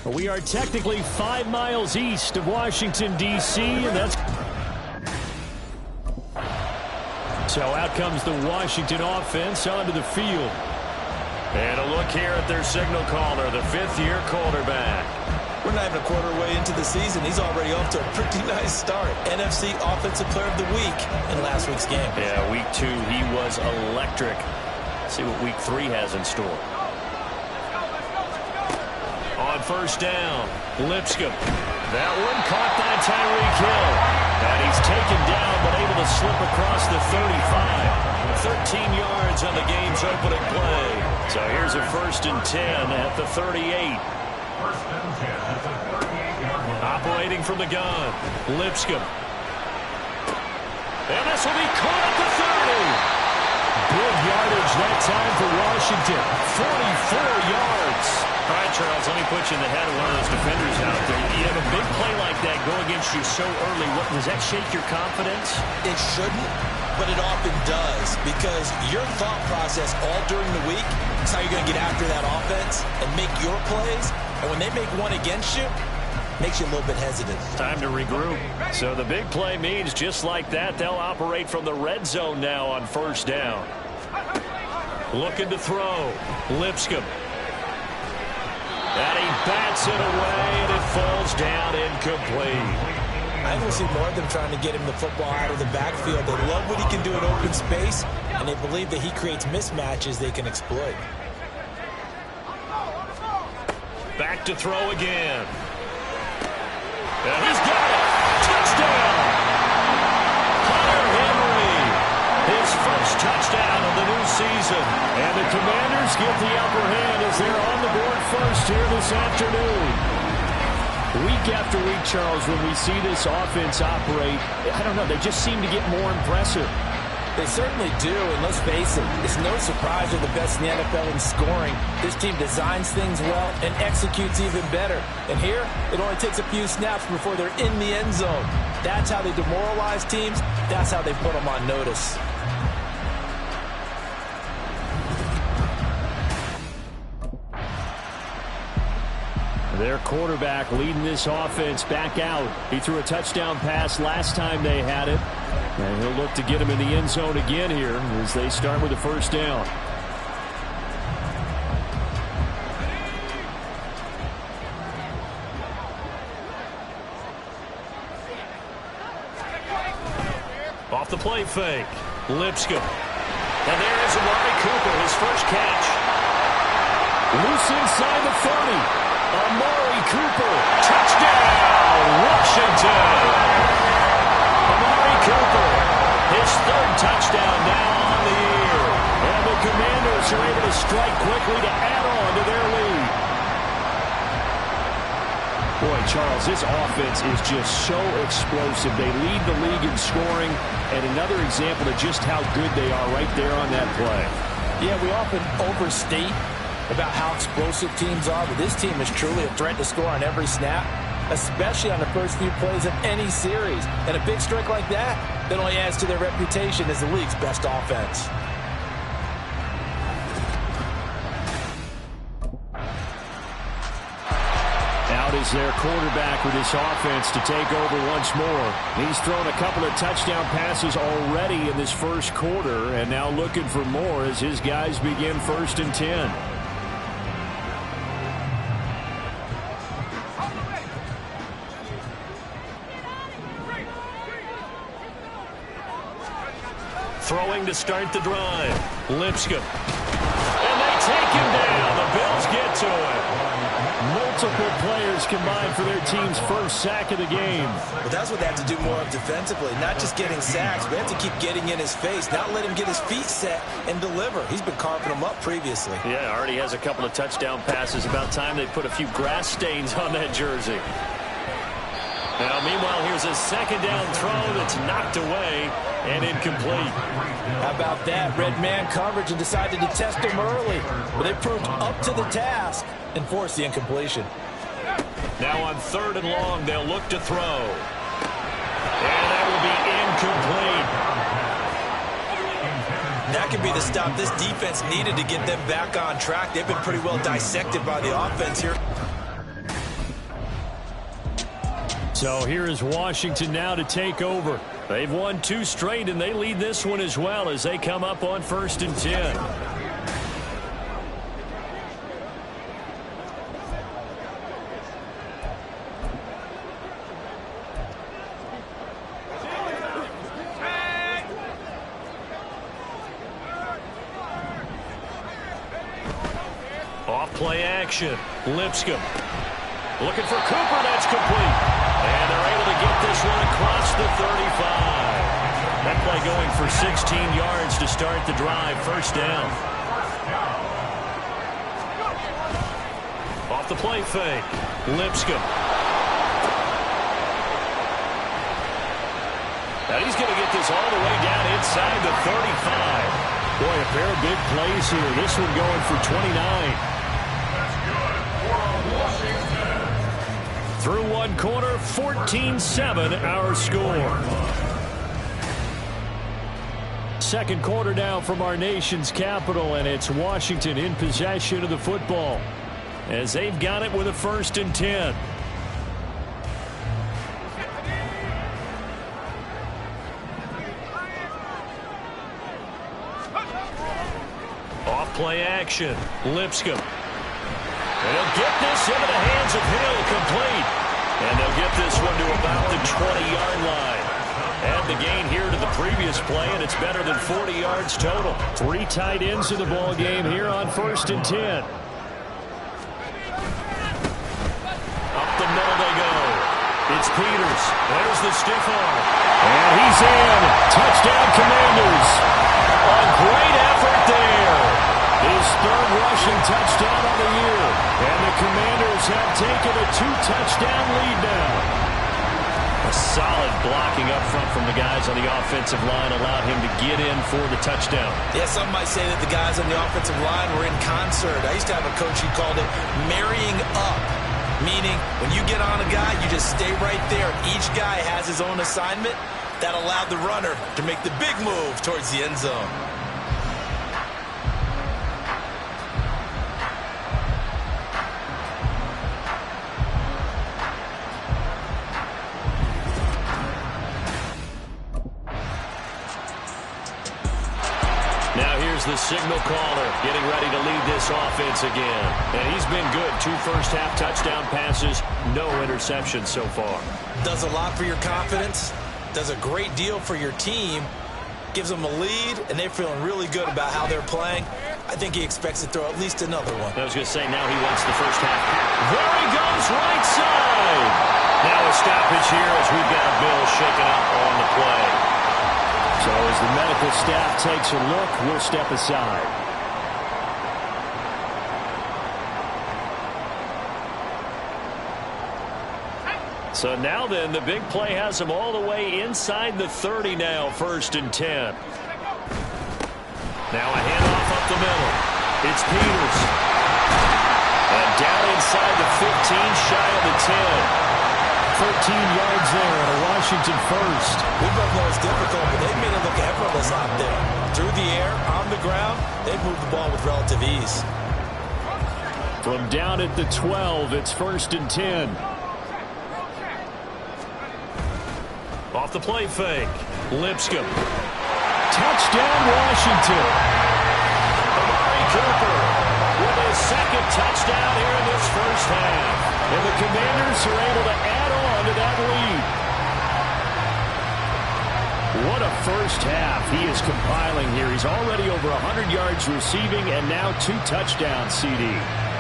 We are technically 5 miles east of Washington, D.C., and that's... So out comes the Washington offense onto the field. And a look here at their signal caller, the fifth-year quarterback. We're not even a quarter way into the season. He's already off to a pretty nice start. NFC Offensive Player of the Week in last week's game. Yeah, week 2, he was electric. Let's see what week 3 has in store. On first down, Lipscomb. That one caught by Tyreek Hill. And he's taken down, but able to slip across the 35. 13 yards on the game's opening play. So here's a 1st and 10 at the 38. Operating from the gun, Lipscomb. And this will be caught at the 30. Good yardage that time for Washington. 44 yards. All right, Charles, let me put you in the head of one of those defenders out there. You have a big play like that go against you so early. Does that shake your confidence? It shouldn't, but it often does, because your thought process all during the week is how you're going to get after that offense and make your plays. And when they make one against you, makes you a little bit hesitant. Time to regroup. So the big play means just like that, they'll operate from the red zone now on first down. Looking to throw. Lipscomb. And he bats it away, and it falls down incomplete. I think we'll see more of them trying to get him the football out of the backfield. They love what he can do in open space, and they believe that he creates mismatches they can exploit. Back to throw again. And he's got it. Touchdown. Hunter Henry. His first touchdown of the new season. And the Commanders get the upper hand as they're on the board first here this afternoon. Week after week, Charles, when we see this offense operate, I don't know, they just seem to get more impressive. They certainly do, and let's face it, it's no surprise they're the best in the NFL in scoring. This team designs things well and executes even better. And here, it only takes a few snaps before they're in the end zone. That's how they demoralize teams. That's how they put them on notice. Their quarterback leading this offense back out. He threw a touchdown pass last time they had it. And he'll look to get him in the end zone again here as they start with a first down. Off the play fake. Lipscomb. And there is Amari Cooper, his first catch. Loose inside the 30. Amari Cooper. Touchdown, Washington. Amari Cooper, his 3rd touchdown now on the year. And the Commanders are able to strike quickly to add on to their lead. Boy, Charles, this offense is just so explosive. They lead the league in scoring, and another example of just how good they are right there on that play. Yeah, we often overstate about how explosive teams are, but this team is truly a threat to score on every snap, especially on the first few plays of any series. And a big strike like that only adds to their reputation as the league's best offense. Out is their quarterback with this offense to take over once more. He's thrown a couple of touchdown passes already in this first quarter, and now looking for more as his guys begin 1st and 10. Throwing to start the drive. Lipscomb. And they take him down. The Bills get to it. Multiple players combined for their team's first sack of the game. But that's what they have to do more of defensively. Not just getting sacks, but they have to keep getting in his face. Not let him get his feet set and deliver. He's been carving them up previously. Yeah, already has a couple of touchdown passes. About time they put a few grass stains on that jersey. Now, meanwhile, here's a 2nd down throw that's knocked away and incomplete. How about that? Red man coverage and decided to test him early. But they proved up to the task and forced the incompletion. Now on 3rd and long, they'll look to throw. And that will be incomplete. That could be the stop this defense needed to get them back on track. They've been pretty well dissected by the offense here. So here is Washington now to take over. They've won 2 straight, and they lead this one as well as they come up on 1st and 10. Off-play action. Lipscomb looking for Cooper. That's complete. And they're able to get this one across the 35. That play going for 16 yards to start the drive. 1st down. Off the play fake. Lipscomb. Now he's going to get this all the way down inside the 35. Boy, a pair of big plays here. This one going for 29. Through 1 quarter, 14-7 our score. 2nd quarter now from our nation's capital, and it's Washington in possession of the football as they've got it with a 1st and 10. Off-play action. Lipscomb. And he'll get this into the hands of Hill, complete. And they'll get this one to about the 20-yard line. Add the gain here to the previous play, and it's better than 40 yards total. 3 tight ends in the ball game here on 1st and 10. Up the middle they go. It's Peters. There's the stiff arm. And he's in. Touchdown, Commanders. A great effort there. His 3rd rushing touchdown of the year. And the Commanders have taken a 2-touchdown lead now. A solid blocking up front from the guys on the offensive line allowed him to get in for the touchdown. Yeah, some might say that the guys on the offensive line were in concert. I used to have a coach who called it marrying up, meaning when you get on a guy, you just stay right there. Each guy has his own assignment. That allowed the runner to make the big move towards the end zone. Now here's the signal caller getting ready to lead this offense again. And he's been good. 2 first-half touchdown passes, no interceptions so far. Does a lot for your confidence. Does a great deal for your team. Gives them a lead, and they're feeling really good about how they're playing. I think he expects to throw at least another one. I was going to say, now he wants the first half. There he goes, right side. Now a stoppage here as we've got Bill shaken up on the play. So as the medical staff takes a look, we'll step aside. So now then, the big play has him all the way inside the 30 now, 1st and 10. Now a handoff up the middle. It's Peters. And down inside the 15, shy of the 10. 13 yards there and a Washington first. We both know it's difficult, but they've made it look effortless out there. Through the air, on the ground, they've moved the ball with relative ease. From down at the 12, it's 1st and 10. Off the play fake. Lipscomb. Touchdown, Washington. Amari Cooper with his 2nd touchdown here in this first half. And the Commanders are able to add on to that lead. What a first half he is compiling here. He's already over 100 yards receiving and now 2 touchdowns, CD.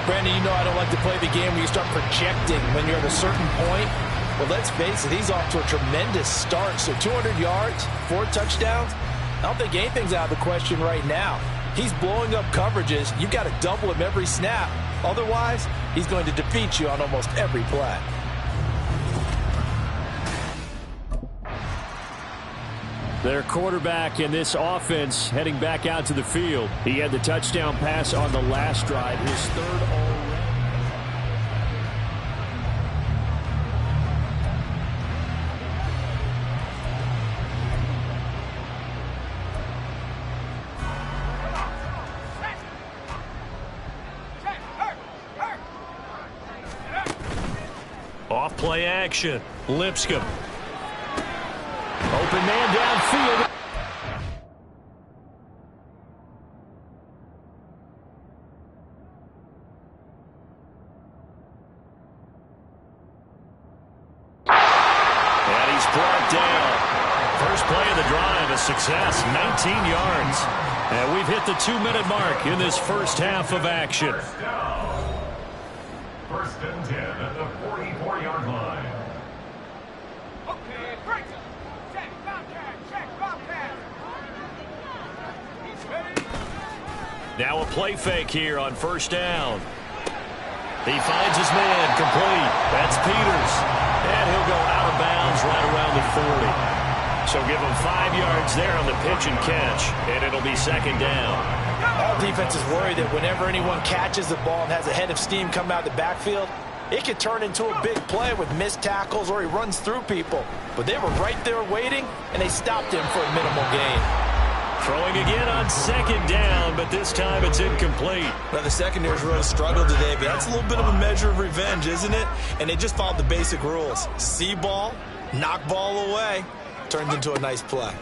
Brandon, you know I don't like to play the game where you start projecting when you're at a certain point. Well, let's face it, he's off to a tremendous start. So 200 yards, 4 touchdowns. I don't think anything's out of the question right now. He's blowing up coverages. You've got to double him every snap. Otherwise, he's going to defeat you on almost every play. Their quarterback in this offense heading back out to the field. He had the touchdown pass on the last drive, his 3rd already. Off play action. Lipscomb. Open man downfield. And he's brought down. First play of the drive, a success, 19 yards. And we've hit the 2-minute mark in this first half of action. First and 10 at the 44-yard line. Okay, break. Check, Bobcat. He's ready. Now a play fake here on first down. He finds his man, complete. That's Peters. And he'll go out of bounds right around the 40. So give him 5 yards there on the pitch and catch, and it'll be second down. All defenses worry that whenever anyone catches the ball and has a head of steam come out of the backfield, it could turn into a big play with missed tackles or he runs through people. But they were right there waiting, and they stopped him for a minimal gain. Throwing again on second down, but this time it's incomplete. Now, the secondary's really struggled today, but that's a little bit of a measure of revenge, isn't it? And they just followed the basic rules. See ball, knock ball away. Turned into a nice play.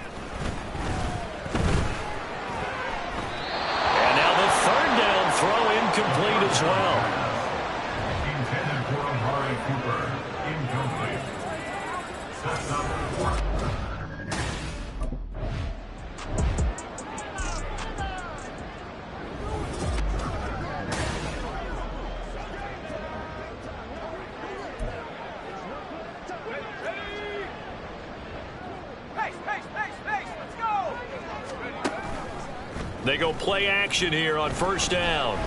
And now the third down throw incomplete as well. Intended for Amari Cooper. Incomplete. Sets up fourth. Let's go. They go play action here on first down.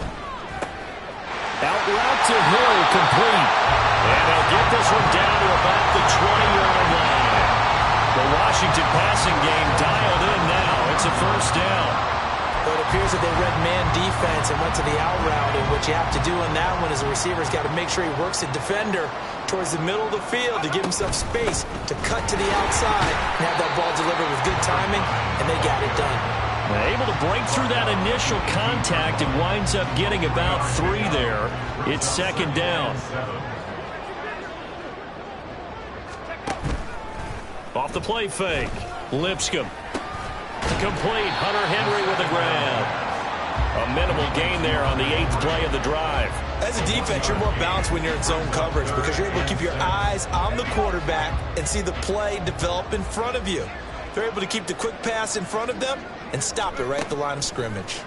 Out route to Hill, complete. And they'll get this one down to about the 20-yard line. The Washington passing game dialed in now. It's a first down. But it appears that they read man defense and went to the out route, and what you have to do in that one is the receiver's got to make sure he works the defender towards the middle of the field to give himself space to cut to the outside and have that ball delivered with good timing, and they got it done. Able to break through that initial contact and winds up getting about 3 there. It's second down. Off the play fake. Lipscomb. Complete. Hunter Henry with a grab. A minimal gain there on the 8th play of the drive. As a defense, you're more balanced when you're in zone coverage because you're able to keep your eyes on the quarterback and see the play develop in front of you. They're able to keep the quick pass in front of them and stop it right at the line of scrimmage.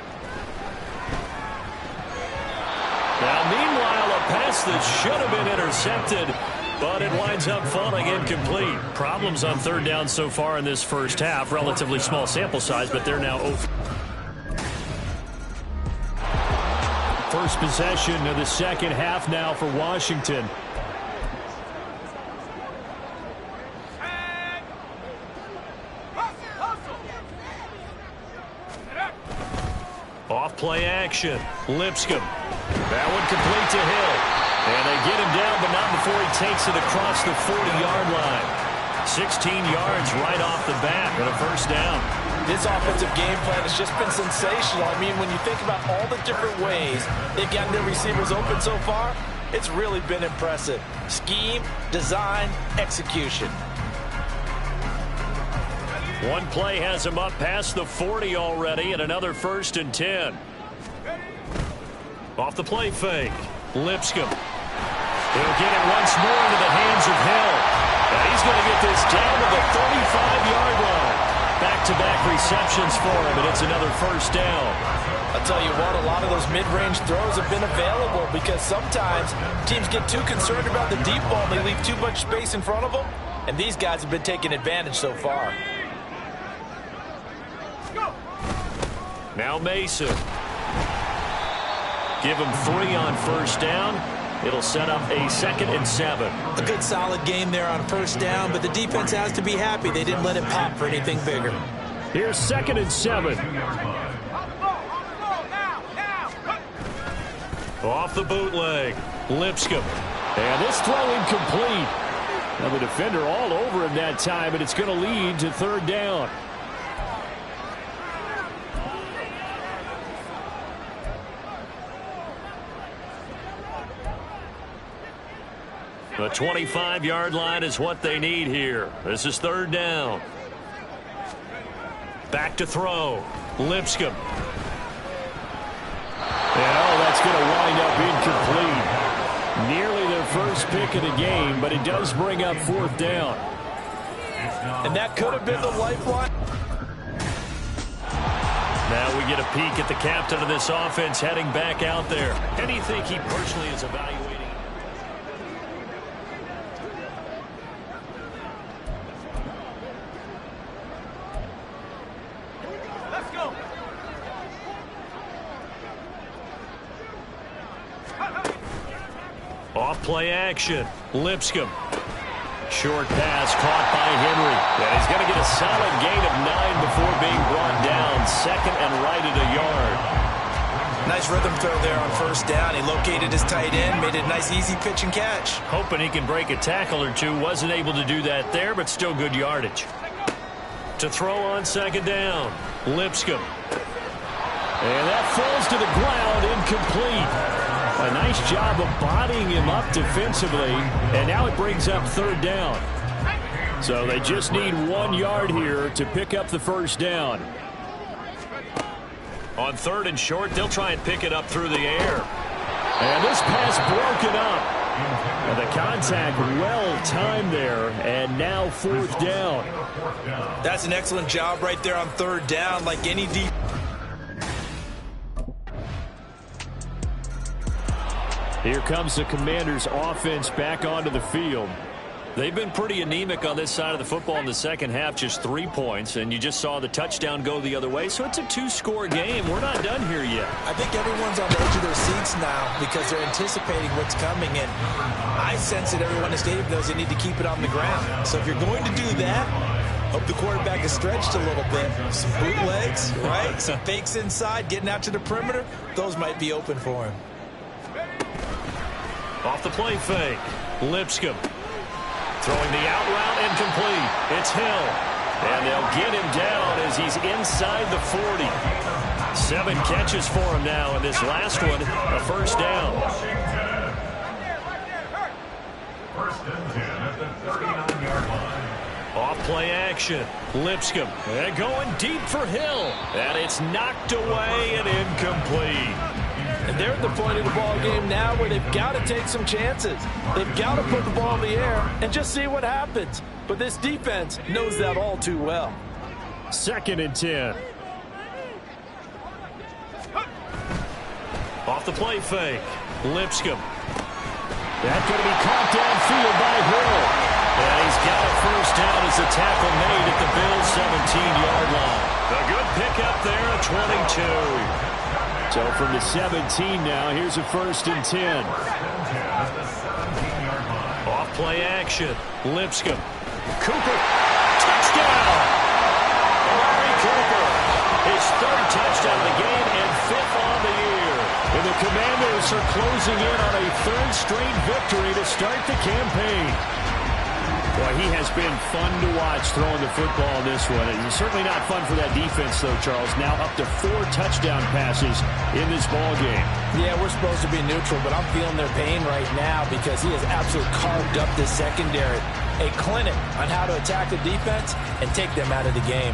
Now, meanwhile, a pass that should have been intercepted, but it winds up falling incomplete. Problems on third down so far in this first half. Relatively small sample size, but they're now over. First possession of the second half now for Washington. Off play action. Lipscomb. That one complete to Hill. And they get him down, but not before he takes it across the 40-yard line. 16 yards right off the bat and a first down. This offensive game plan has just been sensational. I mean, when you think about all the different ways they've gotten their receivers open so far, it's really been impressive. Scheme, design, execution. One play has him up past the 40 already, and another first and 10. Off the play fake. Lipscomb. He'll get it once more into the hands of Hill. And he's going to get this down to the 35-yard line. Back-to-back receptions for him, and it's another first down. I'll tell you what, a lot of those mid-range throws have been available because sometimes teams get too concerned about the deep ball and they leave too much space in front of them, and these guys have been taking advantage so far. Now Mason. Give him 3 on first down. It'll set up a 2nd and 7. A good solid game there on first down, but the defense has to be happy they didn't let it pop for anything bigger. Here's 2nd and 7. Off the bootleg. Lipscomb. And this throw incomplete. Now the defender all over him that time, and it's going to lead to third down. The 25-yard line is what they need here. This is third down. Back to throw. Lipscomb. And that's going to wind up incomplete. Nearly their first pick of the game, but it does bring up fourth down. And that could have been the lifeline. Now we get a peek at the captain of this offense heading back out there. And do you think he personally is evaluating? Let's go. Off play action. Lipscomb. Short pass caught by Henry. And he's going to get a solid gain of 9 before being brought down. Second and right at a yard. Nice rhythm throw there on first down. He located his tight end, made it a nice easy pitch and catch. Hoping he can break a tackle or two. Wasn't able to do that there, but still good yardage. To throw on second down. Lipscomb. And that falls to the ground, incomplete. A nice job of bodying him up defensively, and now it brings up third down. So they just need 1 yard here to pick up the first down. On third and short, they'll try and pick it up through the air. And this pass broken up. And the contact well-timed there, and now fourth down. That's an excellent job right there on third down, like any deep. Here comes the Commanders' offense back onto the field. They've been pretty anemic on this side of the football in the second half, just 3 points, and you just saw the touchdown go the other way, so it's a 2-score game. We're not done here yet. I think everyone's on the edge of their seats now because they're anticipating what's coming, and I sense that everyone in the stadium knows they need to keep it on the ground. So if you're going to do that, hope the quarterback is stretched a little bit. Some bootlegs, right? Some fakes inside, getting out to the perimeter. Those might be open for him. Off the play fake. Lipscomb. Throwing the out route incomplete. It's Hill. And they'll get him down as he's inside the 40. 7 catches for him now, and this last one, a first down. First and 10 at the 39-yard line. Off play action. Lipscomb. And going deep for Hill. And it's knocked away and incomplete. And they're at the point of the ball game now where they've got to take some chances. They've got to put the ball in the air and just see what happens. But this defense knows that all too well. Second and 10. Off the play fake. Lipscomb. That's going to be caught downfield by Hill. And he's got a first down as the tackle made at the Bills' 17-yard line. A good pickup there at 22. So from the 17 now, here's a first and 10. Off play action. Lipscomb. Cooper. Touchdown! Amari Cooper. His third touchdown of the game and 5th on the year. And the Commanders are closing in on a 3rd straight victory to start the campaign. Boy, he has been fun to watch throwing the football in this one. It's certainly not fun for that defense, though, Charles. Now up to 4 touchdown passes in this ball game. Yeah, we're supposed to be neutral, but I'm feeling their pain right now because he has absolutely carved up this secondary. A clinic on how to attack the defense and take them out of the game.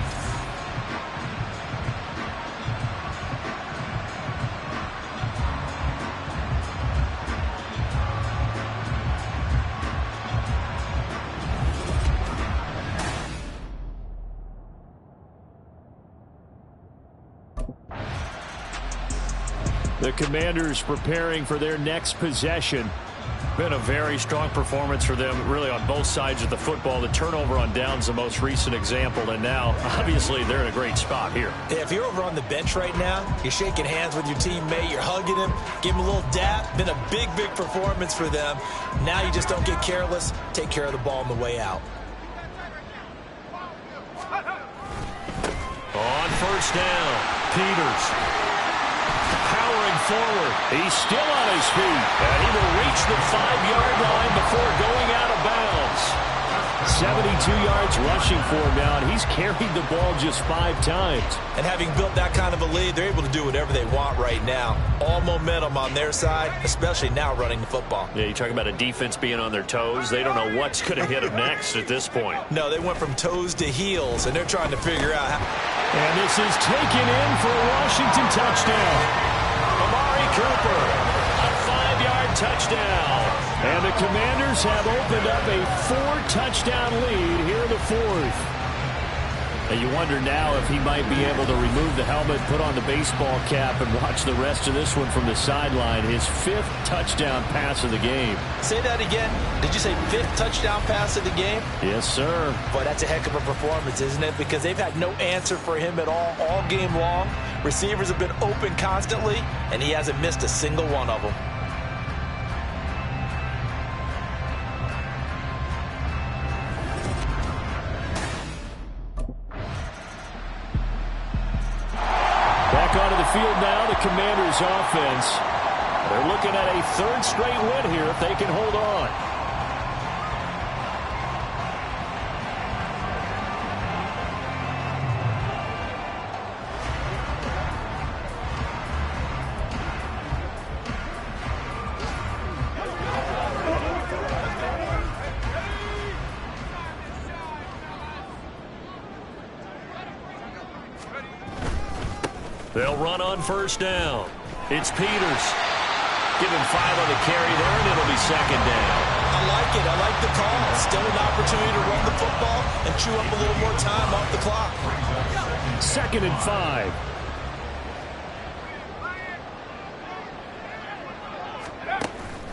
The Commanders preparing for their next possession. Been a very strong performance for them, really, on both sides of the football. The turnover on downs, the most recent example, and now, obviously, they're in a great spot here. Yeah, if you're over on the bench right now, you're shaking hands with your teammate, you're hugging him, give him a little dap. Been a big, big performance for them. Now you just don't get careless. Take care of the ball on the way out. On first down, Peters. Powering forward. He's still on his feet. And he will reach the 5-yard line before going out of bounds. 72 yards rushing for him now, and he's carried the ball just 5 times. And having built that kind of a lead, they're able to do whatever they want right now. All momentum on their side, especially now running the football. Yeah, you talk about a defense being on their toes. They don't know what's going to hit them next at this point. No, they went from toes to heels, and they're trying to figure out how. And this is taken in for a Washington touchdown. Amari Cooper, a 5-yard touchdown. And the Commanders have opened up a 4-touchdown lead here in the 4th. And you wonder now if he might be able to remove the helmet, put on the baseball cap, and watch the rest of this one from the sideline. His 5th touchdown pass of the game. Say that again. Did you say 5th touchdown pass of the game? Yes, sir. Boy, that's a heck of a performance, isn't it? Because they've had no answer for him at all game long. Receivers have been open constantly, and he hasn't missed a single one of them. Back onto the field now, the Commanders' offense. They're looking at a 3rd straight win here if they can hold on. They'll run on 1st down. It's Peters. Give him 5 on the carry there, and it'll be 2nd down. I like it. I like the call. Still an opportunity to run the football and chew up a little more time off the clock. 2nd and 5.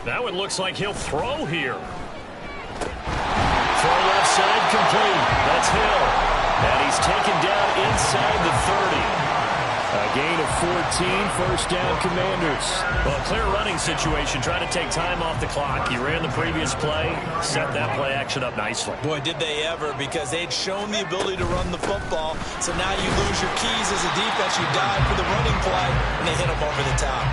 Now it looks like he'll throw here. Throw left side complete. That's Hill. And he's taken down inside the 30. A gain of 14, 1st down Commanders. Well, clear running situation. Trying to take time off the clock. He ran the previous play, set that play action up nicely. Boy, did they ever, because they'd shown the ability to run the football. So now you lose your keys as a defense. You dive for the running play, and they hit them over the top.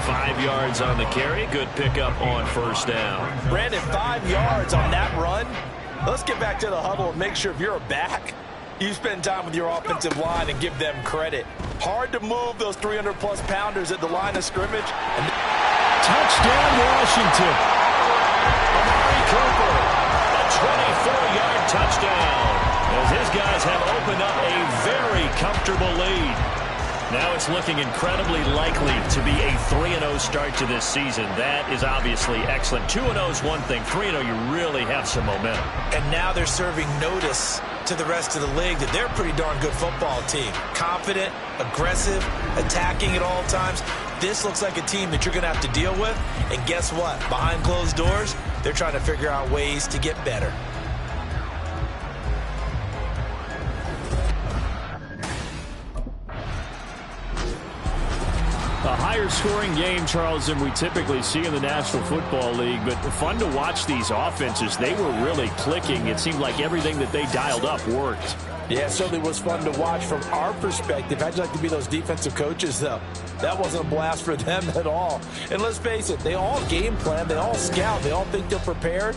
5 yards on the carry. Good pickup on 1st down. Brandon, 5 yards on that run. Let's get back to the huddle and make sure if you're a back, you spend time with your offensive line and give them credit. Hard to move those 300-plus pounders at the line of scrimmage. Touchdown, Washington. Amari Cooper, a 24-yard touchdown, as his guys have opened up a very comfortable lead. Now it's looking incredibly likely to be a 3-0 start to this season. That is obviously excellent. 2-0 is one thing. 3-0, you really have some momentum. And now they're serving notice to the rest of the league that they're a pretty darn good football team. Confident, aggressive, attacking at all times. This looks like a team that you're going to have to deal with. And guess what? Behind closed doors, they're trying to figure out ways to get better. A higher scoring game, Charles, than we typically see in the National Football League, but fun to watch these offenses. They were really clicking. It seemed like everything that they dialed up worked. Yeah, it certainly was fun to watch from our perspective. How'd you like to be those defensive coaches, though? That wasn't a blast for them at all. And let's face it, they all game plan, they all scout, they all think they're prepared.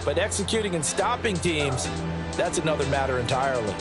But executing and stopping teams, that's another matter entirely.